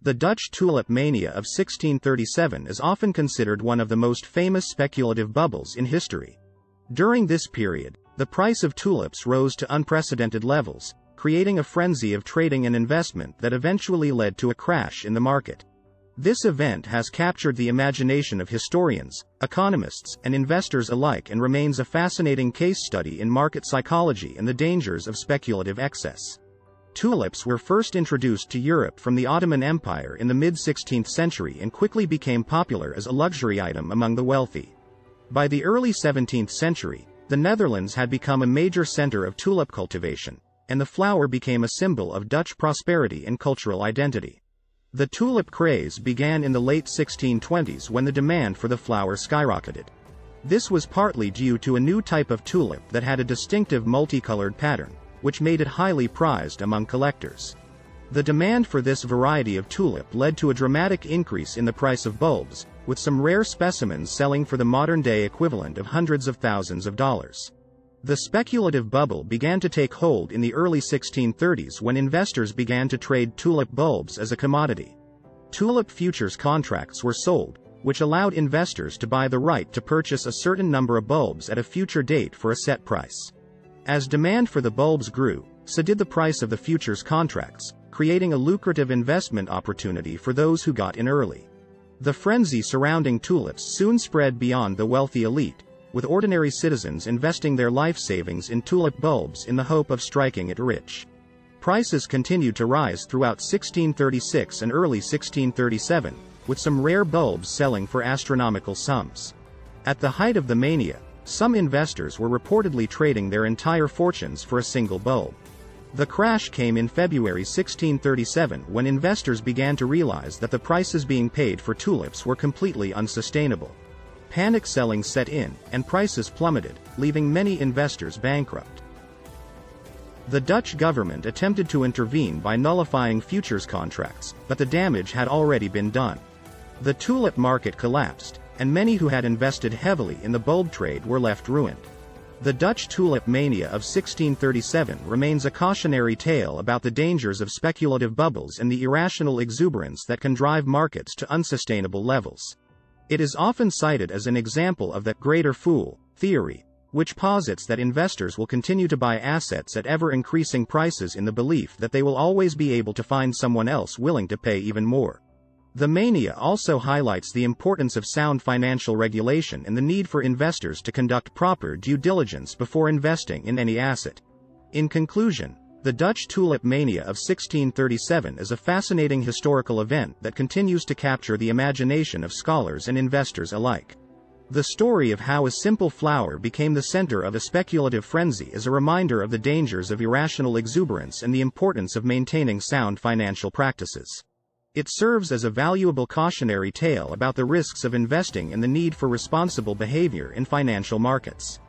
The Dutch Tulip Mania of 1637 is often considered one of the most famous speculative bubbles in history. During this period, the price of tulips rose to unprecedented levels, creating a frenzy of trading and investment that eventually led to a crash in the market. This event has captured the imagination of historians, economists, and investors alike and remains a fascinating case study in market psychology and the dangers of speculative excess. Tulips were first introduced to Europe from the Ottoman Empire in the mid-16th century and quickly became popular as a luxury item among the wealthy. By the early 17th century, the Netherlands had become a major center of tulip cultivation, and the flower became a symbol of Dutch prosperity and cultural identity. The tulip craze began in the late 1620s when the demand for the flower skyrocketed. This was partly due to a new type of tulip that had a distinctive multicolored pattern, which made it highly prized among collectors. The demand for this variety of tulip led to a dramatic increase in the price of bulbs, with some rare specimens selling for the modern-day equivalent of hundreds of thousands of dollars. The speculative bubble began to take hold in the early 1630s when investors began to trade tulip bulbs as a commodity. Tulip futures contracts were sold, which allowed investors to buy the right to purchase a certain number of bulbs at a future date for a set price. As demand for the bulbs grew, so did the price of the futures contracts, creating a lucrative investment opportunity for those who got in early. The frenzy surrounding tulips soon spread beyond the wealthy elite, with ordinary citizens investing their life savings in tulip bulbs in the hope of striking it rich. Prices continued to rise throughout 1636 and early 1637, with some rare bulbs selling for astronomical sums. At the height of the mania, some investors were reportedly trading their entire fortunes for a single bulb. The crash came in February 1637 when investors began to realize that the prices being paid for tulips were completely unsustainable. Panic selling set in, and prices plummeted, leaving many investors bankrupt. The Dutch government attempted to intervene by nullifying futures contracts, but the damage had already been done. The tulip market collapsed, and many who had invested heavily in the bulb trade were left ruined. The Dutch Tulip Mania of 1637 remains a cautionary tale about the dangers of speculative bubbles and the irrational exuberance that can drive markets to unsustainable levels. It is often cited as an example of the greater fool theory, which posits that investors will continue to buy assets at ever-increasing prices in the belief that they will always be able to find someone else willing to pay even more. The mania also highlights the importance of sound financial regulation and the need for investors to conduct proper due diligence before investing in any asset. In conclusion, the Dutch Tulip Mania of 1637 is a fascinating historical event that continues to capture the imagination of scholars and investors alike. The story of how a simple flower became the center of a speculative frenzy is a reminder of the dangers of irrational exuberance and the importance of maintaining sound financial practices. It serves as a valuable cautionary tale about the risks of investing and the need for responsible behavior in financial markets.